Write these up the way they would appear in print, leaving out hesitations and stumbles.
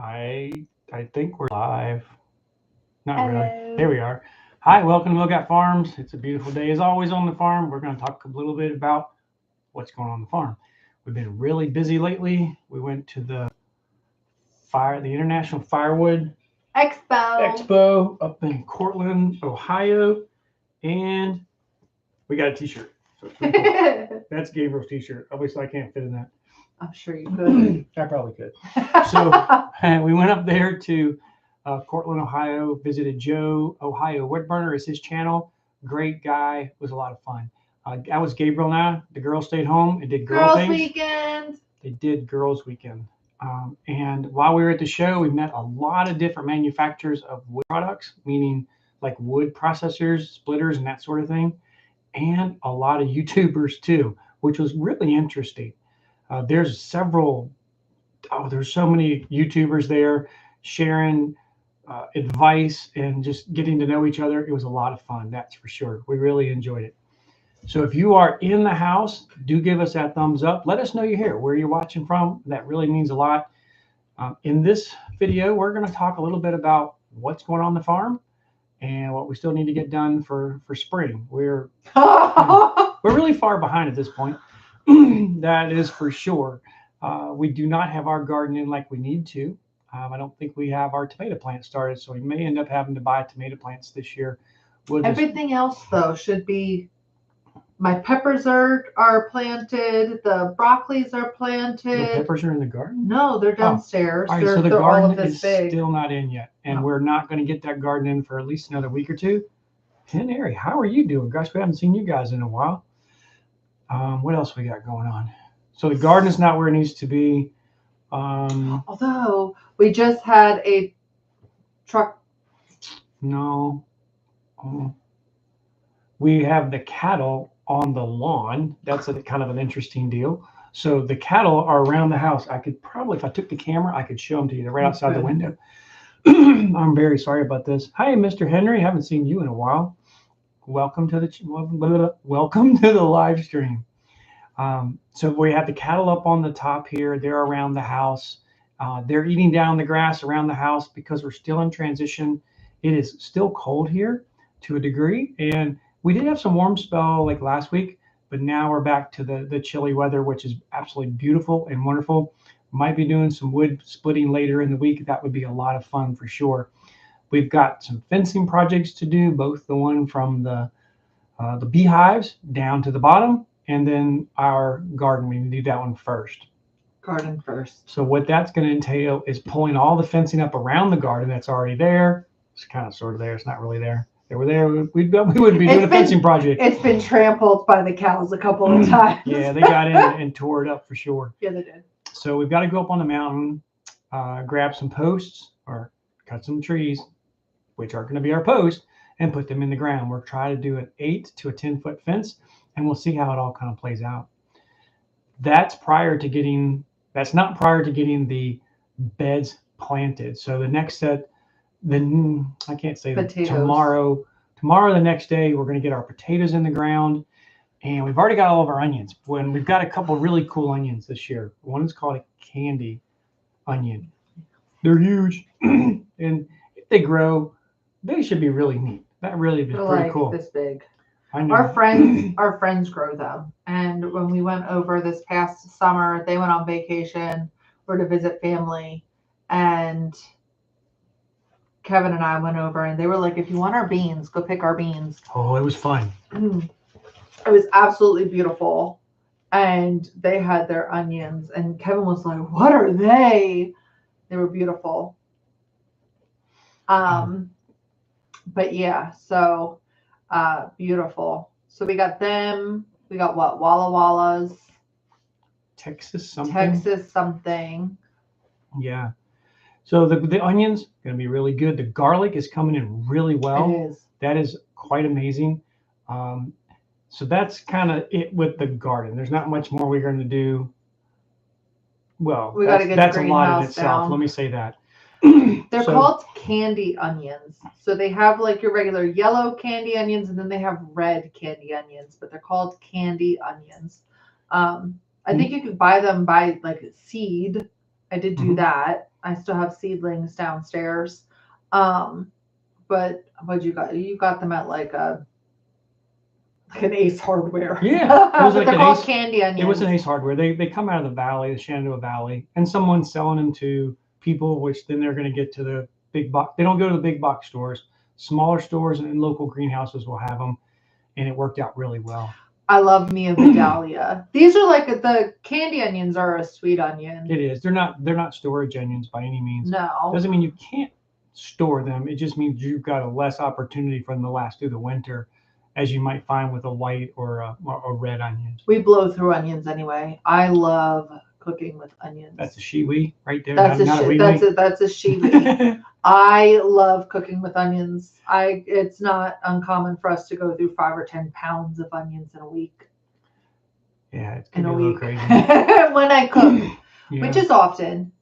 I think we're live. Not really. Hello. There we are. Hi, welcome to Look at Farms. It's a beautiful day as always on the farm. We're going to talk a little bit about what's going on the farm. We've been really busy lately. We went to the International Firewood Expo up in Cortland, Ohio, and we got a T-shirt. So it's pretty cool. That's Gabriel's T-shirt. Obviously, I can't fit in that. I'm sure you could. I probably could. So we went up there to Cortland, Ohio, visited Joe, Ohio Woodburner is his channel. Great guy. It was a lot of fun. That was Gabriel and I. The girls stayed home and did girls things. Weekend. They did girls weekend. And while we were at the show, we met a lot of different manufacturers of wood products, meaning like wood processors, splitters, and that sort of thing. And a lot of YouTubers too, which was really interesting. There's so many YouTubers there sharing advice and just getting to know each other. It was a lot of fun, that's for sure. We really enjoyed it. So if you are in the house, do give us that thumbs up. Let us know you're here, where you're watching from. That really means a lot. In this video, we're going to talk a little bit about what's going on the farm and what we still need to get done for spring. We're really far behind at this point. That is for sure. We do not have our garden in like we need to. I don't think we have our tomato plants started, so we may end up having to buy tomato plants this year. Everything else though should be. My peppers are planted. The broccolis are planted. The peppers are in the garden? No, they're downstairs. All right, so the garden is big. still not in yet, and we're not going to get that garden in for at least another week or two. Henry, how are you doing? Gosh, we haven't seen you guys in a while. What else we got going on? So the garden is not where it needs to be. Although we just had a truck. No. We have the cattle on the lawn. That's kind of an interesting deal. So the cattle are around the house. I could probably, if I took the camera, I could show them to you. They're right outside the window. I'm very sorry about this. Hi, Mr. Henry. Haven't seen you in a while. Welcome to the live stream. So we have the cattle up on the top here. They're around the house. They're eating down the grass around the house because we're still in transition. It is still cold here to a degree, and we did have some warm spell like last week, but now we're back to the chilly weather, which is absolutely beautiful and wonderful. Might be doing some wood splitting later in the week. That would be a lot of fun for sure. We've got some fencing projects to do, both the one from the beehives down to the bottom, and then our garden. We need to do that one first. Garden first. So what that's going to entail is pulling all the fencing up around the garden that's already there. It's kind of sort of there. It's not really there. They were there. We wouldn't be doing a fencing project. It's been trampled by the cows a couple of times. Yeah, they got in and tore it up for sure. Yeah, they did. So we've got to go up on the mountain, grab some posts or cut some trees, which are going to be our posts, and put them in the ground. We're trying to do an 8 to a 10-foot fence, and we'll see how it all kind of plays out. That's not prior to getting the beds planted. So the next set, then I can't say that tomorrow, the next day, we're going to get our potatoes in the ground, and we've already got all of our onions. We've got a couple really cool onions this year. One is called a candy onion. They're huge, and if they grow, they should be really neat. That really is pretty cool. This big. I know. Our friends grow them, and when we went over this past summer, they went on vacation or to visit family, and Kevin and I went over, and they were like, if you want our beans, go pick our beans. Oh, it was fun. It was absolutely beautiful. And they had their onions, and Kevin was like, what are they? They were beautiful. But yeah, so beautiful. So we got them. We got what? Walla Wallas. Texas something. Yeah. So the onions going to be really good. The garlic is coming in really well. It is. That is quite amazing. So that's kind of it with the garden. There's not much more we're going to do. Well, that's a lot in itself. Down. Let me say that. They're called candy onions. So they have like your regular yellow candy onions, and then they have red candy onions, but they're called candy onions. I think you could buy them by like seed. I did do that. I still have seedlings downstairs. But what you got? You got them at like an Ace Hardware. Yeah, it was But like they're an called Ace. candy onions. It was an Ace Hardware. They come out of the valley, the Shenandoah Valley, and someone's selling them to people, which then they're going to get to the big box. They don't go to the big box stores. Smaller stores and local greenhouses will have them, and it worked out really well. I love me a Vidalia. These are like the candy onions are a sweet onion. It is. They're not storage onions by any means. No. Doesn't mean you can't store them. It just means you've got a less opportunity for them to last through the winter, as you might find with a white or a red onion. We blow through onions anyway. I love cooking with onions. That's a shiwi right there. That's not a wee-wee. that's a shiwi. I love cooking with onions. It's not uncommon for us to go through 5 or 10 pounds of onions in a week. Yeah, it's in a little week crazy. when I cook, Yeah. which is often.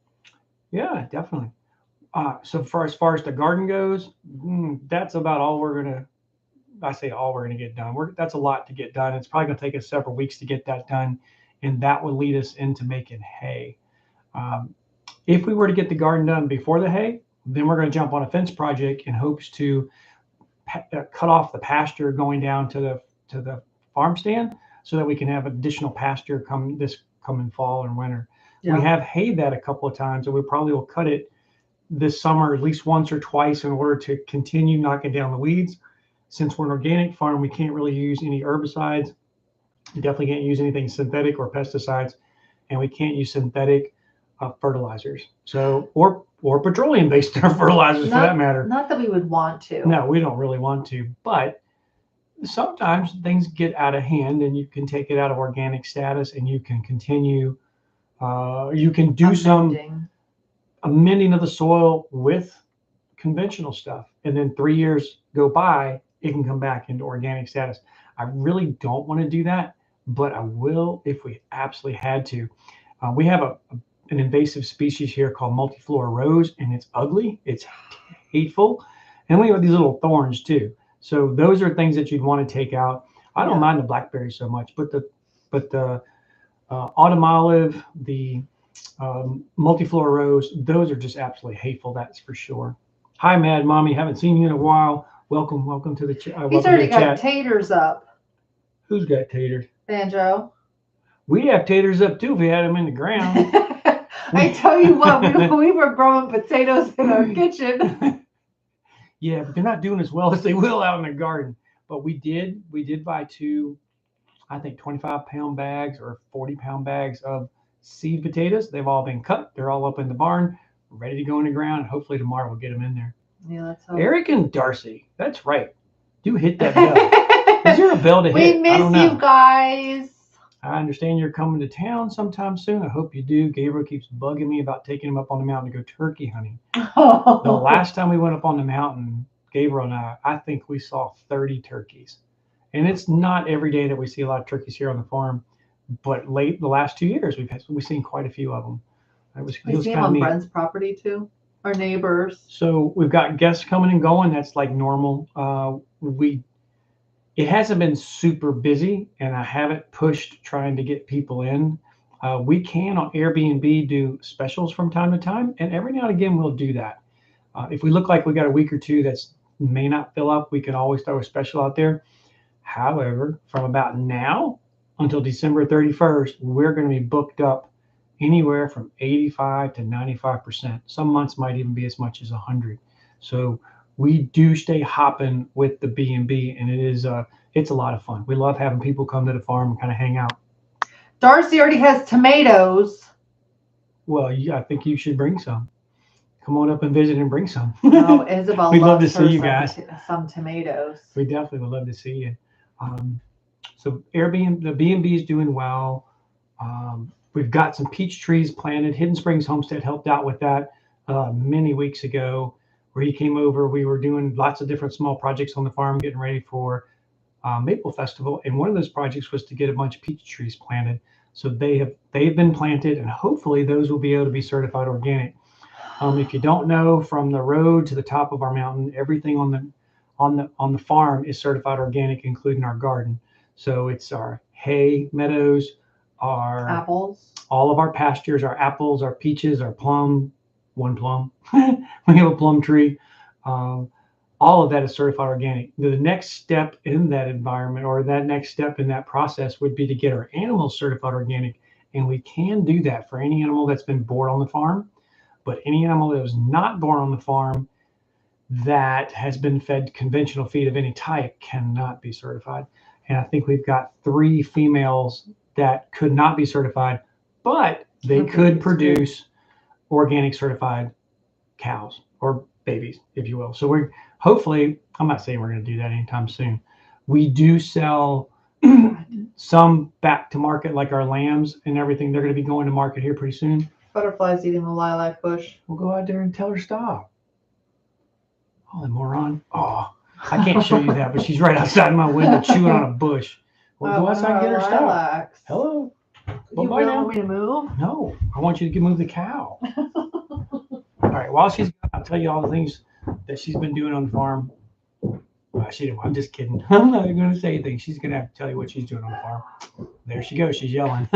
Yeah, definitely. So as far as the garden goes, that's about all we're gonna. I say all we're gonna get done. That's a lot to get done. It's probably gonna take us several weeks to get that done, and that will lead us into making hay. If we were to get the garden done before the hay, then we're going to jump on a fence project in hopes to cut off the pasture going down to the farm stand, so that we can have additional pasture come in fall and winter. Yeah. We have hayed that a couple of times, and we probably will cut it this summer at least once or twice in order to continue knocking down the weeds. Since we're an organic farm, we can't really use any herbicides. We definitely can't use anything synthetic or pesticides, and we can't use synthetic fertilizers. So or petroleum-based fertilizers for that matter. Not that we would want to. No, we don't really want to, but sometimes things get out of hand, and you can take it out of organic status, and you can continue. You can do some amending of the soil with conventional stuff, and then 3 years go by, it can come back into organic status. I really don't want to do that, but I will if we absolutely had to. We have an invasive species here called multiflora rose, and it's ugly, it's hateful, and we have these little thorns too. So those are things that you'd want to take out. I don't mind the blackberry so much, but the autumn olive, the multiflora rose, those are just absolutely hateful. That's for sure. Hi, Mad Mommy. Haven't seen you in a while. Welcome to the chat. He's already got taters up. Who's got taters? Banjo. We'd have taters up too if we had them in the ground. I tell you what, we were growing potatoes in our kitchen. Yeah, but they're not doing as well as they will out in the garden. But we did buy 2, I think 25-pound bags or 40-pound bags of seed potatoes. They've all been cut. They're all up in the barn, ready to go in the ground. Hopefully tomorrow we'll get them in there. Yeah, let's hope. Eric and Darcy, that's right. Do hit that bell. Is there a bell to hit? We miss you guys. I understand you're coming to town sometime soon. I hope you do. Gabriel keeps bugging me about taking him up on the mountain to go turkey hunting. The last time we went up on the mountain, Gabriel and I think we saw 30 turkeys. And it's not every day that we see a lot of turkeys here on the farm, but the last 2 years we've seen quite a few of them. We see them on Brent's property too. Our neighbors. So we've got guests coming and going. That's like normal. It hasn't been super busy, and I haven't pushed trying to get people in. We can on Airbnb do specials from time to time, and every now and again we'll do that. If we look like we got a week or two that's may not fill up, we can always throw a special out there. However, from about now until December 31st, we're going to be booked up anywhere from 85 to 95%. Some months might even be as much as 100. So we do stay hopping with the B&B, and it's a lot of fun. We love having people come to the farm and kind of hang out. Darcy already has tomatoes. Well, I think you should bring some. Come on up and visit and bring some. No, Isabel We'd love to see you guys. Some tomatoes. We definitely would love to see you. So Airbnb, the B&B is doing well. We've got some peach trees planted. Hidden Springs Homestead helped out with that many weeks ago, where he came over. We were doing lots of different small projects on the farm, getting ready for Maple Festival, and one of those projects was to get a bunch of peach trees planted. So they've been planted, and hopefully those will be able to be certified organic. If you don't know, from the road to the top of our mountain, everything on the farm is certified organic, including our garden. So it's our hay meadows, our apples, all of our pastures, our apples, our peaches, our plum, one plum. We have a plum tree. Um, all of that is certified organic. The next step in that environment, or that next step in that process, would be to get our animals certified organic. And we can do that for any animal that's been born on the farm. But any animal that was not born on the farm that has been fed conventional feed of any type cannot be certified. And I think we've got 3 females that could not be certified, but they could produce organic certified cows or babies, if you will. So we're hopefully, I'm not saying we're going to do that anytime soon. We do sell some back to market, like our lambs and everything. They're going to be going to market here pretty soon. Butterflies eating the lilac bush. We'll go out there and tell her stop. Holy moron. Oh, I can't show you that, but she's right outside my window chewing on a bush. We'll go outside and get her stop. Hello. You really want me to move? No, I want you to move the cow. All right, while she's gone, I'll tell you all the things that she's been doing on the farm. I'm just kidding. I'm not going to say anything. She's going to have to tell you what she's doing on the farm. There she goes. She's yelling.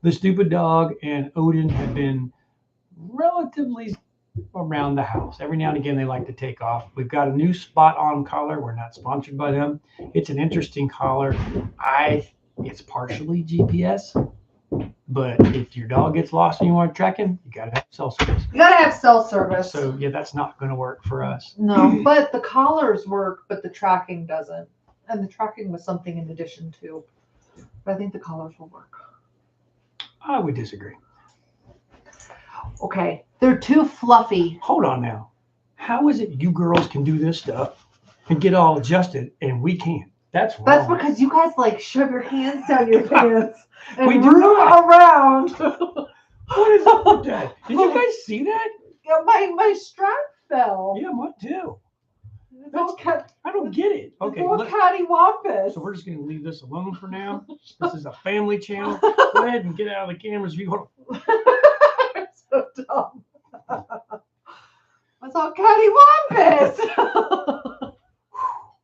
The stupid dog and Odin have been relatively around the house. Every now and again, they like to take off. We've got a new spot on collar. We're not sponsored by them. It's an interesting collar. It's partially GPS, but if your dog gets lost and you want to track him, you got to have cell service. You gotta have cell service. So yeah, that's not going to work for us. No, but the collars work, but the tracking doesn't. And the tracking was something in addition to. But I think the collars will work. I would disagree. Okay, they're too fluffy. Hold on now. How is it you girls can do this stuff and get all adjusted and we can't? That's wrong. That's because you guys like shove your hands down your pants and We do root not. around. What is up with that? Did you guys see that? Yeah, my strap fell. Yeah, mine too. It's all I don't get it. Okay, it's all cattywampus. so we're just going to leave this alone for now. This is a family channel. Go ahead and get out of the cameras if you want. It's so dumb. It's all cattywampus.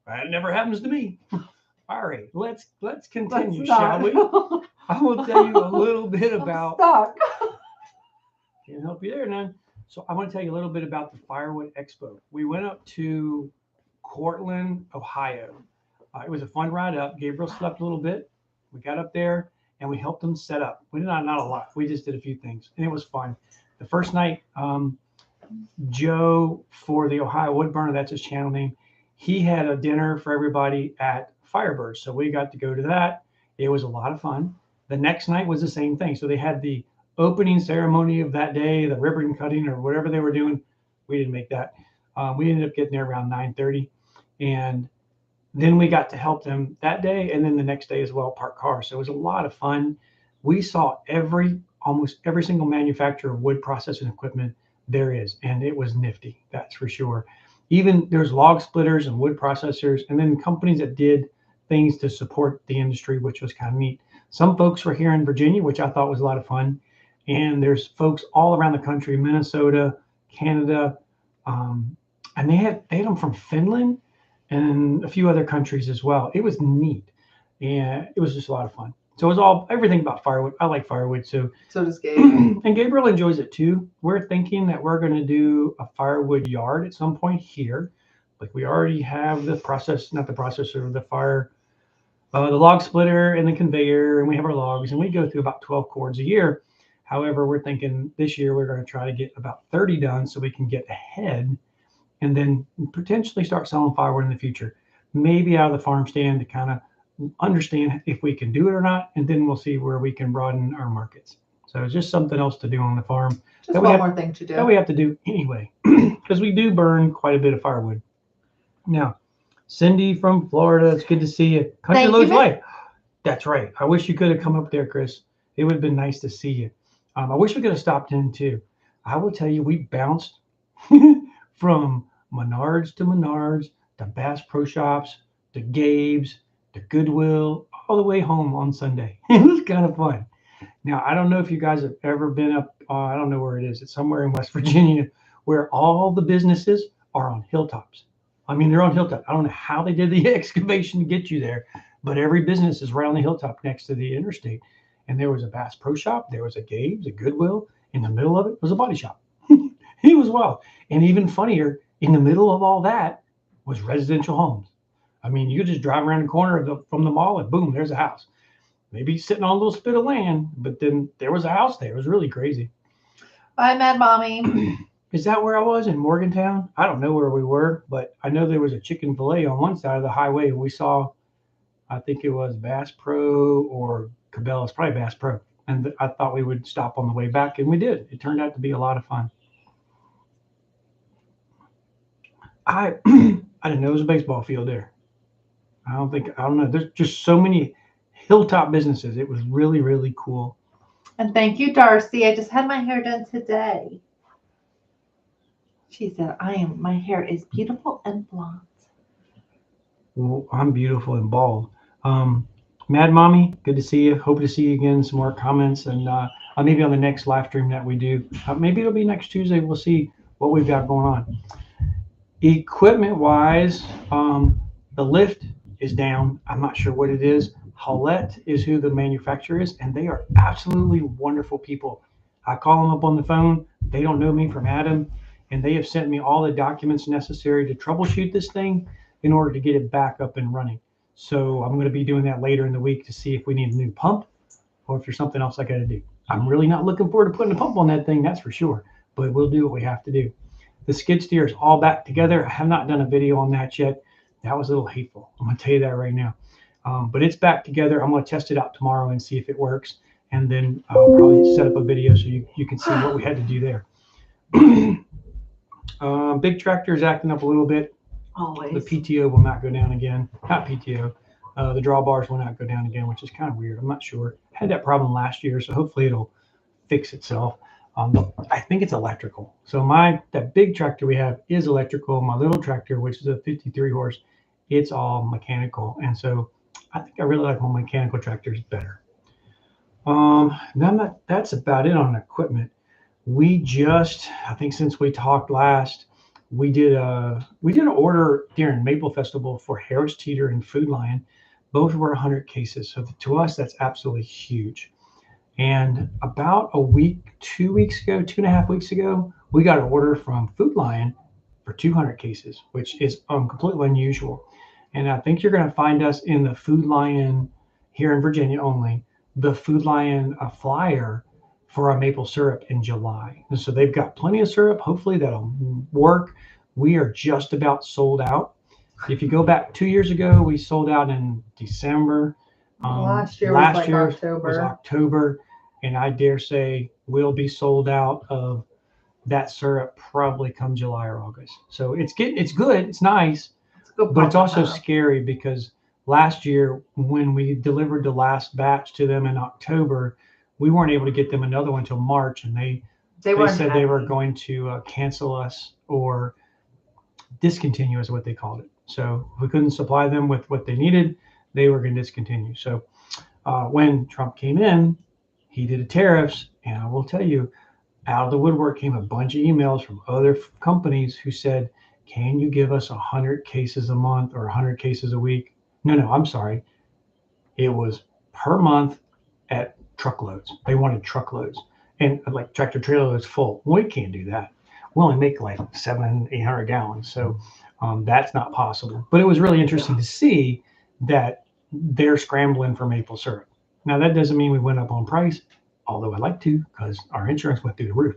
That never happens to me. All right, let's continue, Let's shall we? I will tell you a little bit about. Stuck. Can't help you there, none. So I want to tell you a little bit about the Firewood Expo. We went up to Cortland, Ohio. It was a fun ride up. Gabriel slept a little bit. We got up there and we helped them set up. We did not a lot. We just did a few things and it was fun. The first night, Joe for the Ohio Woodburner, that's his channel name. He had a dinner for everybody at Firebird. So we got to go to that. It was a lot of fun. The next night was the same thing. So they had the opening ceremony of that day, the ribbon cutting or whatever they were doing. We didn't make that. We ended up getting there around 9:30. And then we got to help them that day. And then the next day as well, park cars. So it was a lot of fun. We saw almost every single manufacturer of wood processing equipment there is. And it was nifty. That's for sure. Even there's log splitters and wood processors, and then companies that did things to support the industry, which was kind of neat. Some folks were here in Virginia, which I thought was a lot of fun. And there's folks all around the country, Minnesota, Canada, and they had them from Finland and a few other countries as well. It was neat, and it was just a lot of fun. So it was everything about firewood. I like firewood, so does Gabe. And Gabriel enjoys it too. We're thinking that we're going to do a firewood yard at some point here. Like we already have the log splitter and the conveyor, and we have our logs, and we go through about 12 cords a year. However, we're thinking this year we're going to try to get about 30 done so we can get ahead and then potentially start selling firewood in the future. Maybe out of the farm stand to kind of understand if we can do it or not, and then we'll see where we can broaden our markets. So it's just something else to do on the farm. Just one more thing to do. That we have to do anyway, because we do burn quite a bit of firewood. Now, Cindy from Florida, it's good to see you. Country Loads Life. That's right. I wish you could have come up there, Chris. It would have been nice to see you. I wish we could have stopped in too. I will tell you, we bounced from Menards to Bass Pro Shops to Gabe's to Goodwill all the way home on Sunday. It was kind of fun. Now, I don't know if you guys have ever been up, I don't know where it is. It's somewhere in West Virginia where all the businesses are on hilltops. I mean, they're on hilltops. I don't know how they did the excavation to get you there, but every business is right on the hilltop next to the interstate. And there was a Bass Pro Shop. There was a Gabe's, a Goodwill. In the middle of it was a body shop. He was wild. And even funnier, in the middle of all that was residential homes. I mean, you could just drive around the corner from the mall and boom, there's a house. Maybe sitting on a little spit of land, but then there was a house there. It was really crazy. Bye, Mad Mommy. Is that where I was in Morgantown? I don't know where we were, but I know there was a chicken fillet on one side of the highway, and we saw, I think it was Bass Pro or Cabela's, probably Bass Pro. And I thought we would stop on the way back, and we did. It turned out to be a lot of fun. I I didn't know there was a baseball field there. I don't know. There's just so many hilltop businesses. It was really, really cool. And thank you, Darcy. I just had my hair done today. She said, my hair is beautiful and blonde. Well, I'm beautiful and bald. Mad Mommy, good to see you. Hope to see you again. Some more comments, and maybe on the next live stream that we do. Maybe it'll be next Tuesday. We'll see what we've got going on. Equipment wise, the lift is down. I'm not sure what it is. Hollett is who the manufacturer is, and they are absolutely wonderful people. I call them up on the phone. They don't know me from Adam, and they have sent me all the documents necessary to troubleshoot this thing in order to get it back up and running. So I'm going to be doing that later in the week to see if we need a new pump or if there's something else I got to do. I'm really not looking forward to putting a pump on that thing, that's for sure, but we'll do what we have to do. The skid steer is all back together. I have not done a video on that yet. That was a little hateful. I'm going to tell you that right now. But it's back together. I'm going to test it out tomorrow and see if it works. And then I'll probably set up a video so you can see what we had to do there. Big tractor is acting up a little bit. Always. The PTO will not go down again. Not PTO. The drawbars will not go down again, which is kind of weird. I'm not sure. I had that problem last year, so hopefully it'll fix itself. I think it's electrical. So that big tractor we have is electrical. My little tractor, which is a 53 horse, it's all mechanical. And so I think I really like my mechanical tractors better. That's about it on equipment. We just, I think since we talked last, we did an order during Maple Festival for Harris Teeter and Food Lion. Both were 100 cases. So to us, that's absolutely huge. And about a week, 2 weeks ago, 2.5 weeks ago, we got an order from Food Lion for 200 cases, which is completely unusual. And I think you're going to find us in the Food Lion here in Virginia only, the Food Lion flyer for our maple syrup in July. And so they've got plenty of syrup. Hopefully that'll work. We are just about sold out. If you go back 2 years ago, we sold out in December. Last year was October. And I dare say we'll be sold out of that syrup probably come July or August. So it's good. It's nice, but it's also scary because last year when we delivered the last batch to them in October, we weren't able to get them another one until March, and they said they were going to cancel us or discontinue is what they called it. So if we couldn't supply them with what they needed, they were going to discontinue. So when Trump came in, he did the tariffs, and I will tell you, out of the woodwork came a bunch of emails from other companies who said, can you give us 100 cases a month or 100 cases a week? No, I'm sorry. It was per month at truckloads. They wanted truckloads and like tractor trailer loads full. We can't do that. We only make like 700-800 gallons. So that's not possible. But it was really interesting to see that they're scrambling for maple syrup. Now, that doesn't mean we went up on price, although I'd like to because our insurance went through the roof.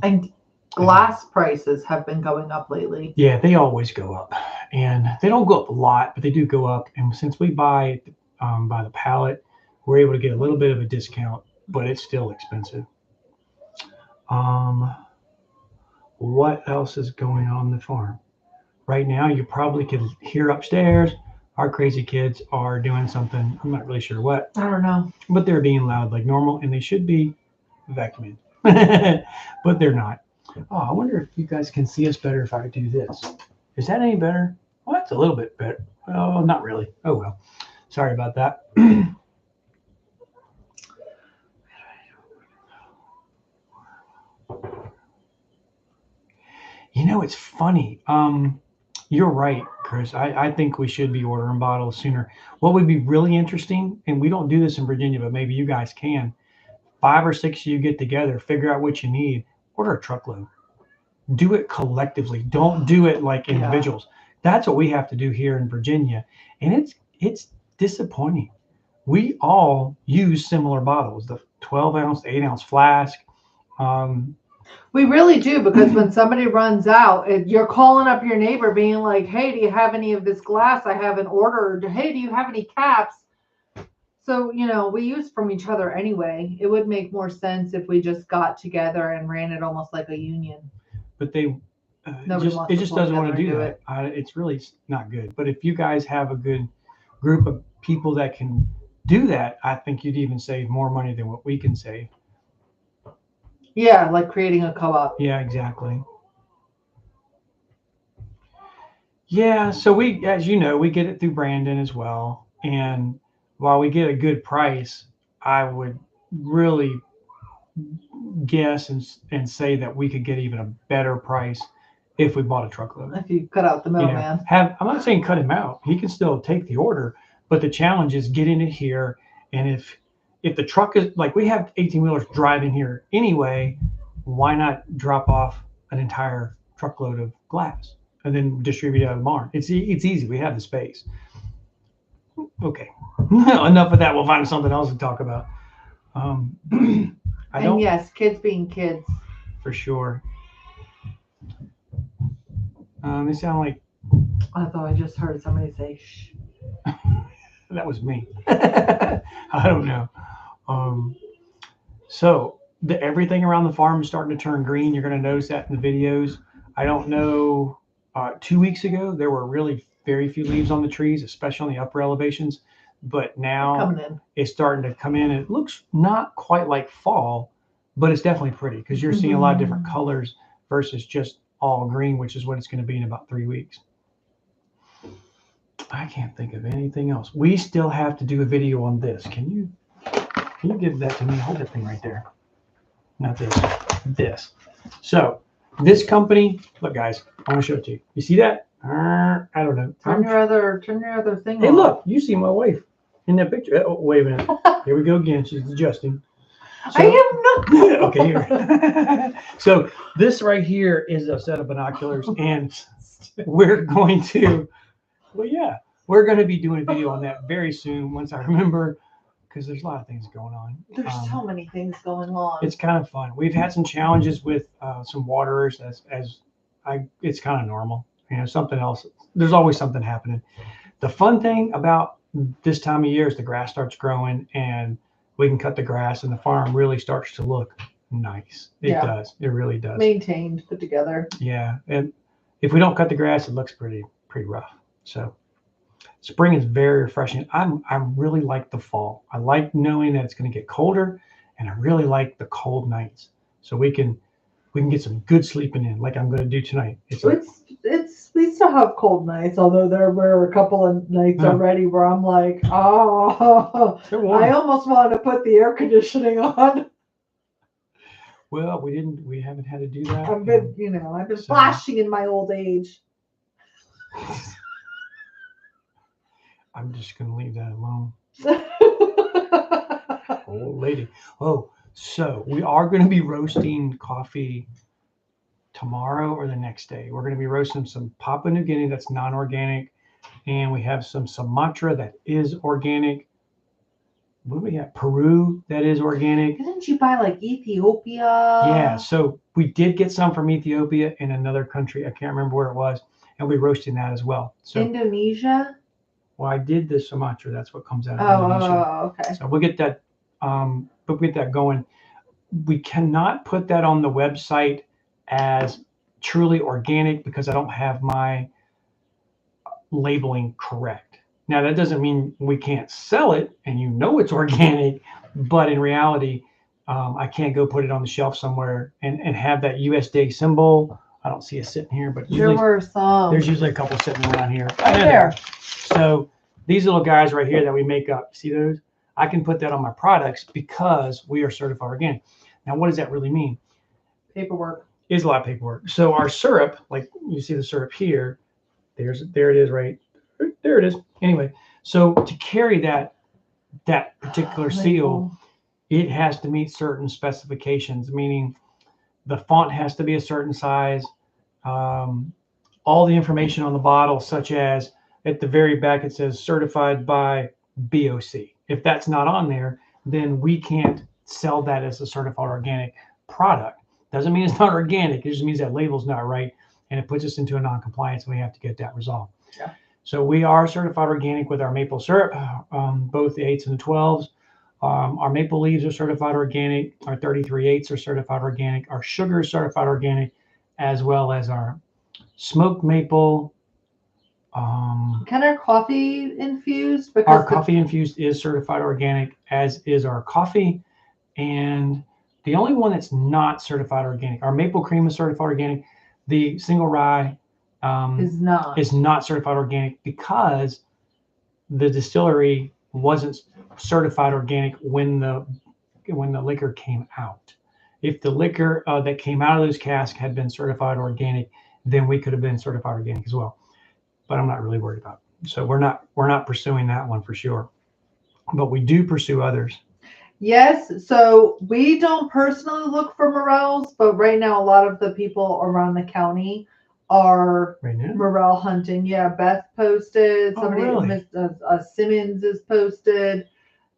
And glass prices have been going up lately. Yeah, they always go up. And they don't go up a lot, but they do go up. And since we buy by the pallet, we're able to get a little bit of a discount, but it's still expensive. What else is going on the farm? Right now, you probably could hear upstairs. Our crazy kids are doing something. I'm not really sure what. I don't know. But they're being loud like normal, and they should be vacuuming. But they're not. Oh, I wonder if you guys can see us better if I do this. Is that any better? Well, that's a little bit better. Oh, not really. Oh, well. Sorry about that. You know, it's funny. You're right, Chris. I think we should be ordering bottles sooner. What would be really interesting, and we don't do this in Virginia, but maybe you guys can, 5 or 6 of you get together, figure out what you need, order a truckload. do it collectively. Don't do it like individuals. That's what we have to do here in Virginia. And it's disappointing. We all use similar bottles, the 12 ounce, 8 ounce flask. We really do, because when somebody runs out, you're calling up your neighbor being like, hey, do you have any of this glass? I haven't ordered. Hey, do you have any caps? So, we use from each other anyway. It would make more sense if we just got together and ran it almost like a union. But they it just doesn't want to do that. It's really not good. But if you guys have a good group of people that can do that, I think you'd even save more money than what we can save. Yeah, like creating a co-op. Yeah, exactly. Yeah, so we, as you know, we get it through Brandon as well. And while we get a good price, I would really guess and say that we could get even a better price if we bought a truckload. If you cut out the middleman. I'm not saying cut him out. He can still take the order, but the challenge is getting it here. And if the truck is like, we have 18-wheelers driving here anyway, why not drop off an entire truckload of glass and then distribute it out of the barn? It's easy. We have the space. Okay, enough of that. We'll find something else to talk about. And yes, kids being kids. For sure. They sound like. I thought I just heard somebody say shh. That was me. I don't know. So everything around the farm is starting to turn green. You're going to notice that in the videos. I don't know. 2 weeks ago, there were really very few leaves on the trees, especially on the upper elevations. But now it's starting to come in. It looks not quite like fall, but it's definitely pretty because you're seeing a lot of different colors versus just all green, which is what it's going to be in about 3 weeks. I can't think of anything else. We still have to do a video on this. Can you give that to me? Hold that thing right there. Not this. This. So this company, look guys, I want to show it to you. You see that? I don't know. Turn your other thing. Hey, look, you see my wife in that picture. Oh, wait a minute. Here we go again. She's adjusting. So, I have no. Okay, here. So this right here is a set of binoculars, and we're going to. Well, yeah, we're going to be doing a video on that very soon once I remember, because there's a lot of things going on. There's so many things going on. It's kind of fun. We've had some challenges with some waterers it's kind of normal. Something else. There's always something happening. The fun thing about this time of year is the grass starts growing and we can cut the grass and the farm really starts to look nice. It does. It really does. Maintained, put together. Yeah. And if we don't cut the grass, it looks pretty rough. So spring is very refreshing. I really like the fall. I like knowing that it's going to get colder, and I really like the cold nights. So we can get some good sleeping in, like I'm going to do tonight. We still have cold nights, although there were a couple of nights already where I'm like, oh, I almost want to put the air conditioning on. Well, we haven't had to do that. I've been flashing in my old age. I'm just going to leave that alone. Old lady. Oh, so we are going to be roasting coffee tomorrow or the next day. We're going to be roasting some Papua New Guinea that's non-organic, and we have some Sumatra that is organic. What do we have? Peru that is organic. Didn't you buy like Ethiopia? Yeah, so we did get some from Ethiopia in another country. I can't remember where it was, and we're roasting that as well. So Indonesia? Well, I did the Sumatra. That's what comes out of Indonesia. Oh, okay. So we'll get that. We'll get that going. We cannot put that on the website as truly organic because I don't have my labeling correct. Now that doesn't mean we can't sell it, and it's organic, but in reality, I can't go put it on the shelf somewhere and have that USDA symbol. I don't see it sitting here, but there were some. There's usually a couple sitting around here. Right there. So these little guys right here that we make up, see those? I can put that on my products because we are certified organic. Now, what does that really mean? Paperwork. Is a lot of paperwork. So our syrup, like you see the syrup here, there it is, right? There it is. Anyway, so to carry that particular seal, it has to meet certain specifications, meaning the font has to be a certain size, all the information on the bottle, such as at the very back it says certified by BOC. If that's not on there, then we can't sell that as a certified organic product. Doesn't mean it's not organic. It just means that label's not right, and it puts us into a non-compliance, and we have to get that resolved. Yeah. So we are certified organic with our maple syrup, both the 8s and the 12s. Our maple leaves are certified organic. Our 33/8s are certified organic. Our sugar is certified organic, as well as our smoked maple. Can our coffee infused? Our Because coffee infused is certified organic, as is our coffee. And the only one that's not certified organic, our maple cream is certified organic. The single rye is not. is not certified organic because the distillery wasn't certified organic when the liquor came out. If the liquor that came out of those casks had been certified organic, then we could have been certified organic as well. But I'm not really worried about it. So we're not pursuing that one for sure. But we do pursue others. Yes, so we don't personally look for morels, but right now a lot of the people around the county are Right now? morel hunting. Yeah, Beth posted. Oh, Somebody, really? Simmons is posted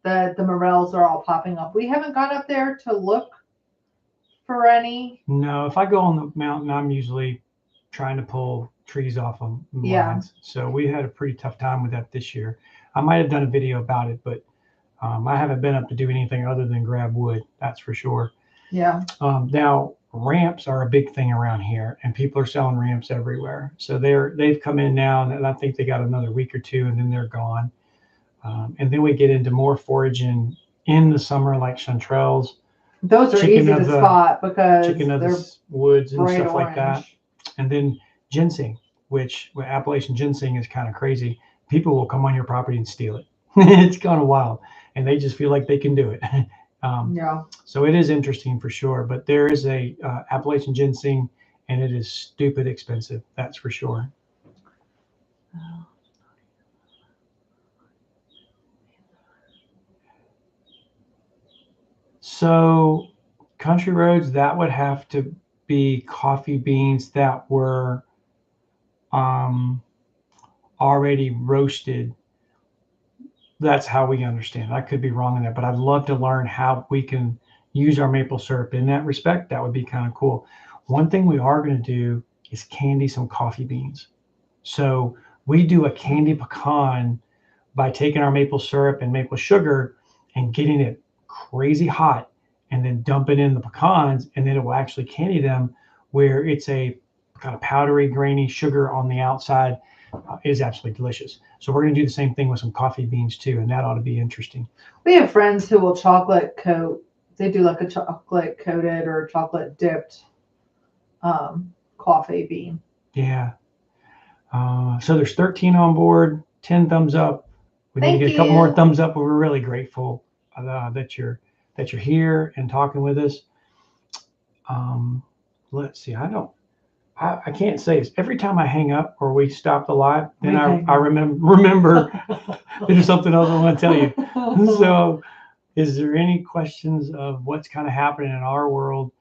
that the morels are all popping up. We haven't gone up there to look for any. No, if I go on the mountain, I'm usually trying to pull trees off of lines. Yeah. So we had a pretty tough time with that this year. I might have done a video about it, but I haven't been up to do anything other than grab wood. That's for sure. Yeah. Now ramps are a big thing around here, and people are selling ramps everywhere. So they've come in now, and I think they got another week or two, and then they're gone. And then we get into more foraging in the summer, like chanterelles, Those are Chicken easy of to the- spot because chicken of they're the woods and bright stuff like that. orange. And then ginseng, which with Appalachian ginseng is kind of crazy. People will come on your property and steal it. It's kind of wild, and they just feel like they can do it. Yeah. So it is interesting for sure. But there is a Appalachian ginseng, and it is stupid expensive. That's for sure. So country roads, that would have to be coffee beans that were already roasted. That's how we understand it. I could be wrong in that, but I'd love to learn how we can use our maple syrup in that respect. That would be kind of cool. One thing we are going to do is candy some coffee beans. So we do a candy pecan by taking our maple syrup and maple sugar and getting it crazy hot and then dump it in the pecans, and then it will actually candy them, where it's a kind of powdery, grainy sugar on the outside. Is absolutely delicious. So we're going to do the same thing with some coffee beans too, and that ought to be interesting. We have friends who will chocolate coat. They do like a chocolate coated or chocolate dipped coffee bean. Yeah. So there's 13 on board, 10 thumbs up. We need to get a couple more thumbs up, but we're really grateful that you're here and talking with us. Let's see. I can't say this. Every time I hang up or we stop the live, then I remember there's something else I want to tell you. So is there any questions of what's kind of happening in our world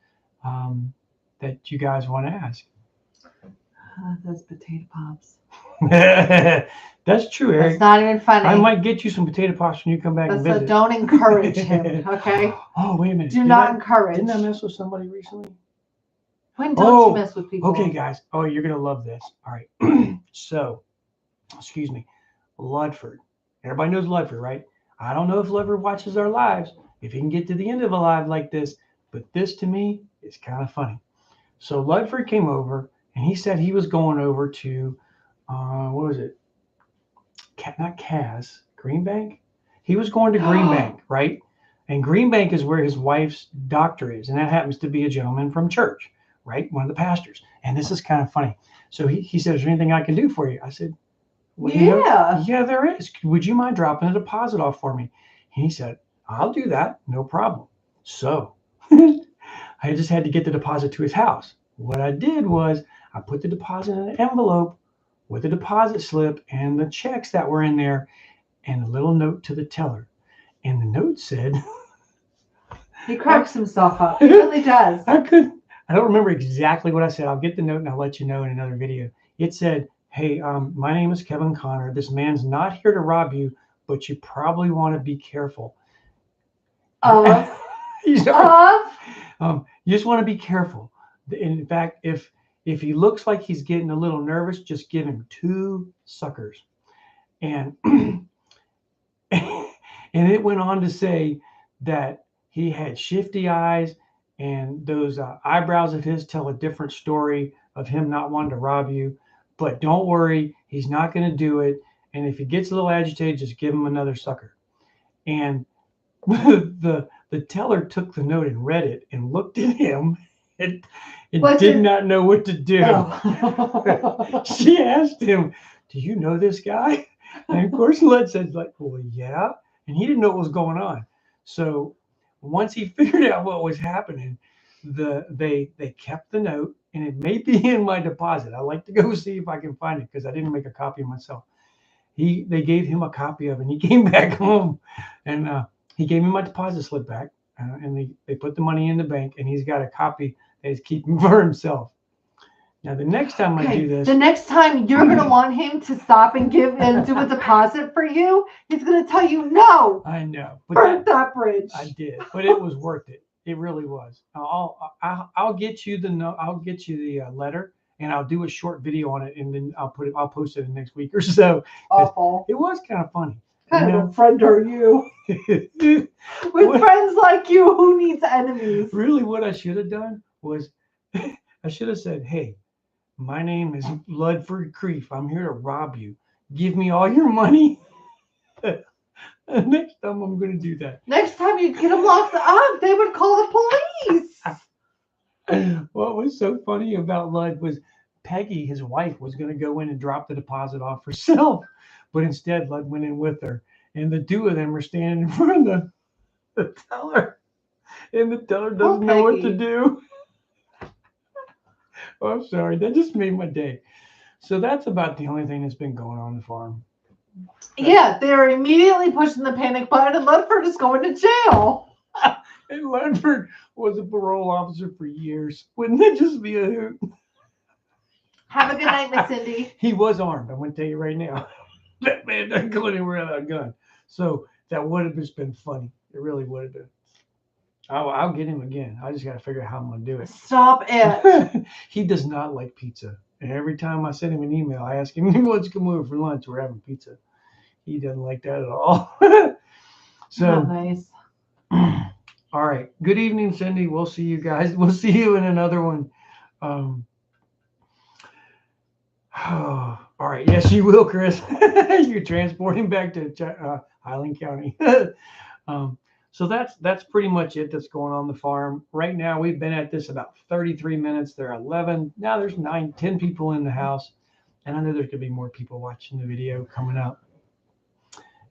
that you guys want to ask? Those potato pops. That's true, Eric. That's not even funny. I might get you some potato pops when you come back and visit. Don't encourage him, okay? Oh, wait a minute. Do not encourage. Didn't I mess with somebody recently? When don't you mess with people? Okay, guys. Oh, you're going to love this. All right. So, excuse me. Ludford. Everybody knows Ludford, right? I don't know if Ludford watches our lives, if he can get to the end of a live like this, but this to me is kind of funny. So Ludford came over, and he said he was going over to, what was it? Not Cass, Greenbank? He was going to Greenbank, right? And Greenbank is where his wife's doctor is, and that happens to be a gentleman from church, right? One of the pastors. And this is kind of funny. So he said, is there anything I can do for you? I said, well, yeah, there is. Would you mind dropping a deposit off for me? And he said, I'll do that. No problem. So I just had to get the deposit to his house. What I did was I put the deposit in an envelope with a deposit slip and the checks that were in there and a little note to the teller. And the note said, he cracks himself up. He really does. I I don't remember exactly what I said. I'll get the note and I'll let you know in another video. It said, hey, my name is Kevin Connor. This man's not here to rob you, but you probably want to be careful. You just want to be careful. In fact, if he looks like he's getting a little nervous, just give him 2 suckers. And and it went on to say that he had shifty eyes, and those eyebrows of his tell a different story of him not wanting to rob you. But don't worry, he's not going to do it. And if he gets a little agitated, just give him another sucker. And the teller took the note and read it and looked at him and did not know what to do. Oh. She asked him, do you know this guy? And of course, Lud said, like, well, yeah. And he didn't know what was going on. So once he figured out what was happening, they kept the note, and it may be in my deposit. I like to go see if I can find it because I didn't make a copy myself. They gave him a copy of it, and he came back home, and he gave me my deposit slip back, and they put the money in the bank, and he's got a copy that he's keeping for himself. Now, the next time I do this, the next time you're going to want him to stop and do a deposit for you, he's going to tell you no. I know, but burn that bridge. I did, but it was worth it. It really was. I'll get you the note. I'll get you the letter, and I'll do a short video on it, and then I'll post it in the next week or so. Awful. It was kind of funny. Kind of a friend are you? With friends like you, who needs enemies? Really, what I should have done was I should have said, hey, my name is Ludford Creef. I'm here to rob you. Give me all your money. Next time I'm going to do that. Next time you get them locked up, they would call the police. What was so funny about Lud was Peggy, his wife, was going to go in and drop the deposit off herself. But instead, Lud went in with her. And the 2 of them were standing in front of the teller. And the teller doesn't know what to do. Oh, I'm sorry. That just made my day. So that's about the only thing that's been going on the farm. Yeah, they're immediately pushing the panic button, and Ludford is going to jail. And Ludford was a parole officer for years. Wouldn't that just be a hoot? Have a good night, Miss Cindy. He was armed. I'm going to tell you right now. That man doesn't go anywhere without a gun. So that would have just been funny. It really would have been. I'll get him again. I just got to figure out how I'm going to do it. Stop it. He does not like pizza. And every time I send him an email, I ask him if he wants to come over for lunch. We're having pizza. He doesn't like that at all. So nice. All right. Good evening, Cindy. We'll see you guys. We'll see you in another one. All right. Yes, you will, Chris. You're transporting back to Highland County. So that's pretty much it that's going on the farm. Right now, we've been at this about 33 minutes. There are 11. Now there's 9, 10 people in the house. And I know there could be more people watching the video coming up.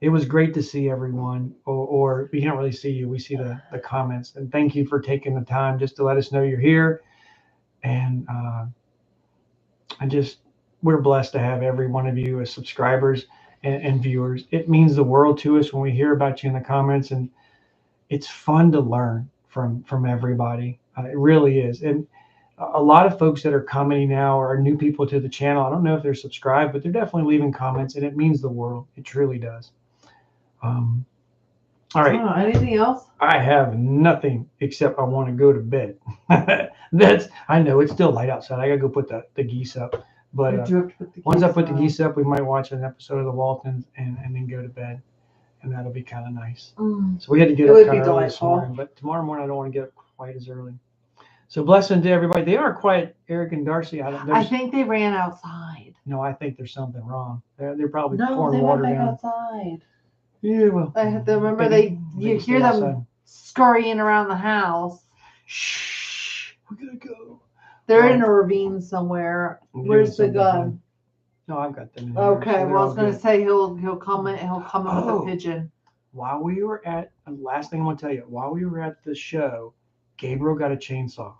It was great to see everyone, or we can't really see you. We see the comments. And thank you for taking the time just to let us know you're here. And we're blessed to have every one of you as subscribers and viewers. It means the world to us when we hear about you in the comments, and it's fun to learn from everybody. It really is. And a lot of folks that are commenting now are new people to the channel. I don't know if they're subscribed, but they're definitely leaving comments, and it means the world. It truly does. All right. Anything else? I have nothing except I want to go to bed. I know it's still light outside. I gotta go put the geese up. But once I put the geese up, we might watch an episode of the Waltons and then go to bed, and that'll be kind of nice. So we had to get up kind of early this morning, but tomorrow morning I don't want to get up quite as early. So blessing to everybody. They are quiet, Eric and Darcy. I think they ran outside. No, I think there's something wrong. They're probably pouring water down. Outside. Yeah, well. I have to remember you hear them outside, scurrying around the house. Shh, we're gonna go. They're in a ravine somewhere. Where's the gun? No, I've got them. Okay, so well, I was gonna say he'll come in with a pigeon. While we were at last thing I'm gonna tell you, while we were at the show, Gabriel got a chainsaw.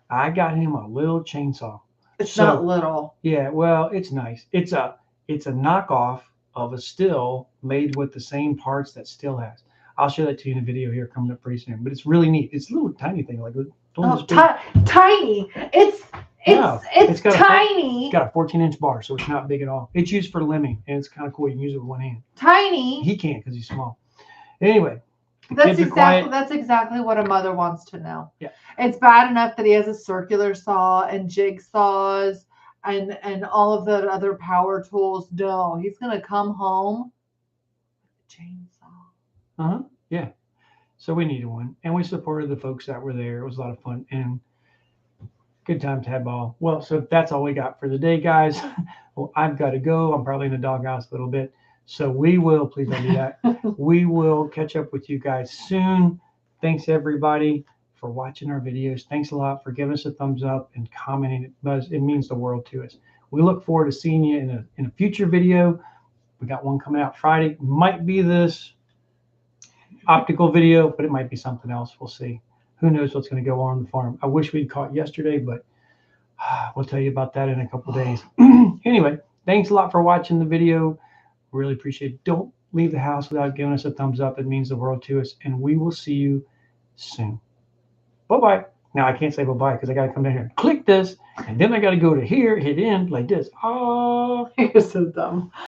I got him a little chainsaw. It's not little. Yeah, well, it's nice. It's a knockoff of a Stihl made with the same parts that Stihl has. I'll show that to you in a video here coming up pretty soon. But it's really neat. It's a little tiny thing, like Oh, tiny. No, It's got tiny. It's got a 14-inch bar, so it's not big at all. It's used for limbing, and it's kind of cool. You can use it with one hand. Tiny. He can't because he's small. Anyway, that's exactly what a mother wants to know. Yeah. It's bad enough that he has a circular saw and jigsaws and all of the other power tools. No, he's gonna come home with a chainsaw. Yeah. So we needed one, and we supported the folks that were there. It was a lot of fun and good times had ball. Well, so that's all we got for the day, guys. Well, I've got to go. I'm probably in the doghouse a little bit. So we will, please don't do that. We will catch up with you guys soon. Thanks everybody for watching our videos. Thanks a lot for giving us a thumbs up and commenting. It means the world to us. We look forward to seeing you in a future video. We got one coming out Friday. Might be this optical video, but it might be something else. We'll see. Who knows what's going to go on the farm. I wish we'd caught yesterday, but we'll tell you about that in a couple of days. Anyway, thanks a lot for watching the video. Really appreciate it. Don't leave the house without giving us a thumbs up. It means the world to us, and we will see you soon. Bye-bye. Now, I can't say bye-bye because I got to come down here and click this, and then I got to go to here, hit end like this. Oh, You're so dumb.